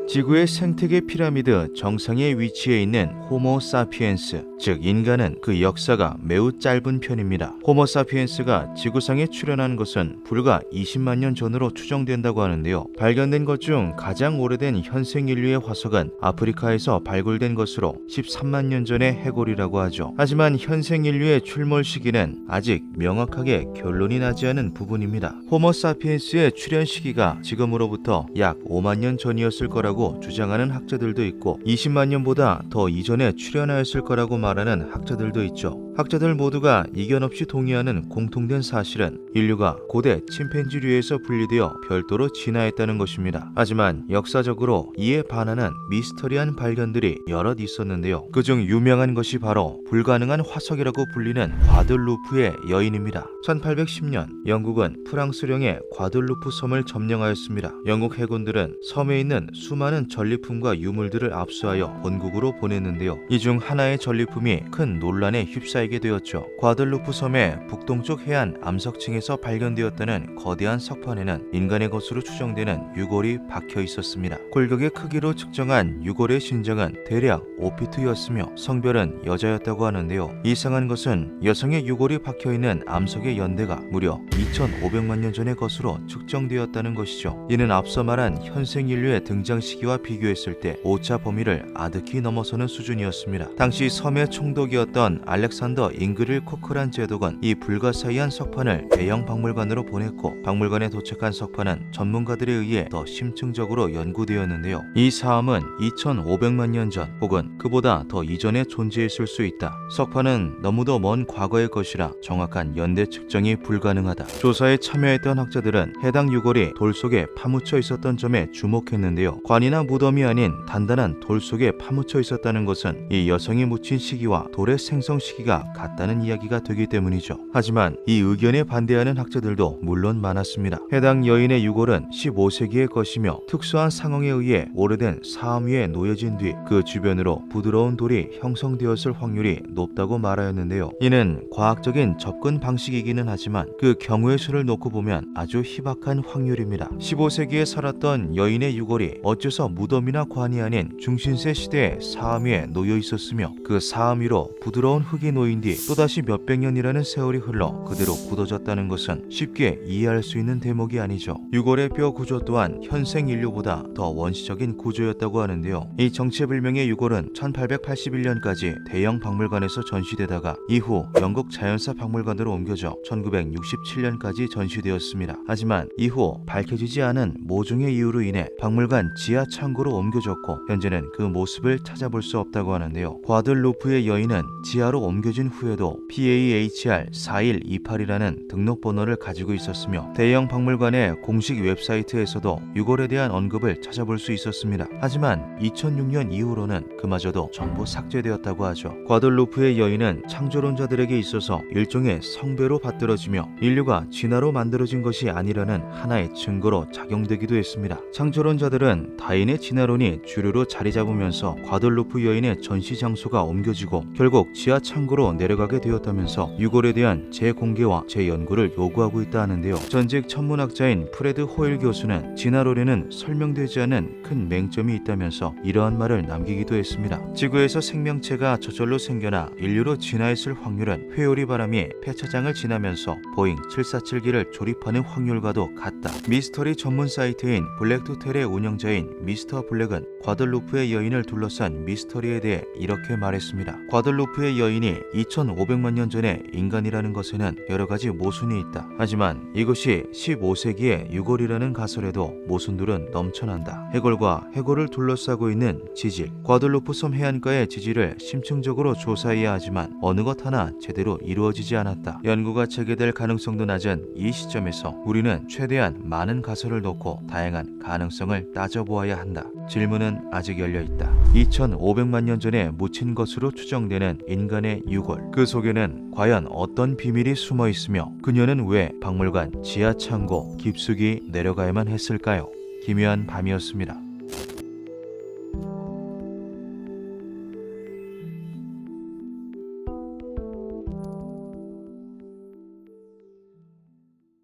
지구의 생태계 피라미드 정상에 위치해 있는 호모 사피엔스, 즉 인간은 그 역사가 매우 짧은 편입니다. 호모 사피엔스가 지구상에 출현한 것은 불과 20만 년 전으로 추정된다고 하는데요. 발견된 것 중 가장 오래된 현생 인류의 화석은 아프리카에서 발굴된 것으로 13만 년 전의 해골이라고 하죠. 하지만 현생 인류의 출몰 시기는 아직 명확하게 결론이 나지 않은 부분입니다. 호모 사피엔스의 출현 시기가 지금으로부터 약 5만 년 전이었을 거라고 주장하는 학자들도 있고 20만 년보다 더 이전에 출현하였을 거라고 말하는 학자들도 있죠. 학자들 모두가 이견 없이 동의하는 공통된 사실은 인류가 고대 침팬지류에서 분리되어 별도로 진화했다는 것입니다. 하지만 역사적으로 이에 반하는 미스터리한 발견들이 여럿 있었는데요. 그중 유명한 것이 바로 불가능한 화석이라고 불리는 과들루프의 여인입니다. 1810년 영국은 프랑스령의 과들루프 섬을 점령하였습니다. 영국 해군들은 섬에 있는 수많은 전리품과 유물들을 압수하여 본국으로 보냈는데요. 이 중 하나의 전리품이 큰 논란에 휩싸이게 되었죠. 과들루프 섬의 북동쪽 해안 암석층에서 발견되었다는 거대한 석판에는 인간의 것으로 추정되는 유골이 박혀 있었습니다. 골격의 크기로 측정한 유골의 신장은 대략 5피트였으며 성별은 여자였다고 하는데요. 이상한 것은 여성의 유골이 박혀있는 암석의 연대가 무려 2500만 년 전의 것으로 측정되었다는 것이죠. 이는 앞서 말한 현생 인류의 등장 시기와 비교했을 때 오차 범위를 아득히 넘어서는 수준이었습니다. 당시 섬의 총독이었던 알렉산더 잉그릴 코크란 제독은 이 불가사의한 석판을 대형 박물관으로 보냈고 박물관에 도착한 석판은 전문가들에 의해 더 심층적으로 연구되었는데요. 이 사암은 2500만 년 전 혹은 그보다 더 이전에 존재했을 수 있다. 석판은 너무도 먼 과거의 것이라 정확한 연대 측정이 불가능하다. 조사에 참여했던 학자들은 해당 유골이 돌 속에 파묻혀 있었던 점에 주목했는데요. 관이나 무덤이 아닌 단단한 돌 속에 파묻혀 있었다는 것은 이 여성이 묻힌 시기와 돌의 생성 시기가 같다는 이야기가 되기 때문이죠. 하지만 이 의견에 반대하는 학자들도 물론 많았습니다. 해당 여인의 유골은 15세기의 것이며 특수한 상황에 의해 오래된 사암 위에 놓여진 뒤 그 주변으로 부드러운 돌이 형성되었을 확률이 높다고 말하였는데요. 이는 과학적인 접근 방식이기는 하지만 그 경우의 수를 놓고 보면 아주 희박한 확률입니다. 15세기에 살았던 여인의 유골이 어째서 무덤이나 관이 아닌 중신세 시대의 사암 위에 놓여 있었으며 그 사암 위로 부드러운 흙이 놓인 뒤 또다시 몇백 년이라는 세월이 흘러 그대로 굳어졌다는 것은 쉽게 이해할 수 있는 대목이 아니죠. 유골의 뼈 구조 또한 현생 인류보다 더 원시적인 구조였다고 하는데요. 이 정체불명의 유골은 1881년까지 대형 박물관에서 전시되다가 이후 영국 자연사 박물관으로 옮겨져 1967년까지 전시되었습니다. 하지만 이후 밝혀지지 않은 모종의 이유로 인해 박물관 지하 창고로 옮겨졌고 현재는 그 모습을 찾아볼 수 없다고 하는데요. 과들루프의 여인은 지하로 옮겨진 후에도 PAHR 4128이라는 등록번호를 가지고 있었으며 대형 박물관의 공식 웹사이트에서도 유골에 대한 언급을 찾아볼 수 있었습니다. 하지만 2006년 이후로는 그마저도 전부 삭제되었다고 하죠. 과들루프의 여인은 창조론자들에게 있어서 일종의 성배로 받들어지며 인류가 진화로 만들어진 것이 아니라는 하나의 증거로 작용되기도 했습니다. 창조론자들은 다인의 진화론이 주류로 자리 잡으면서 과들루프 여인의 전시 장소가 옮겨지고 결국 지하 창고로 내려가게 되었다면서 유골에 대한 재공개와 재연구를 요구하고 있다 하는데요. 전직 천문학자인 프레드 호일 교수는 진화론에는 설명되지 않은 큰 맹점이 있다면서 이러한 말을 남기기도 했습니다. 지구에서 생명체가 저절로 생겨나 인류로 진화했을 확률은 회오리 바람이 폐차장을 지나면서 보잉 747기를 조립하는 확률과도 같다. 미스터리 전문 사이트인 블랙투텔의 운영자인 미스터 블랙은 과들루프의 여인을 둘러싼 미스터리에 대해 이렇게 말했습니다. 과들루프의 여인이 2500만 년 전에 인간이라는 것에는 여러 가지 모순이 있다. 하지만 이것이 15세기의 유골이라는 가설에도 모순들은 넘쳐난다. 해골과 해골을 둘러싸고 있는 지질, 과들루프 섬 해안가의 지질을 심층적으로 조사해야 하지만 어느 것 하나 제대로 이루어지지 않았다. 연구가 재개될 가능성도 낮은 이 시점에서 우리는 최대한 많은 가설을 놓고 다양한 가능성을 따져보아야 한다. 질문은 아직 열려있다. 2500만 년 전에 묻힌 것으로 추정되는 인간의 유골, 그 속에는 과연 어떤 비밀이 숨어 있으며 그녀는 왜 박물관 지하 창고 깊숙이 내려가야만 했을까요? 기묘한 밤이었습니다.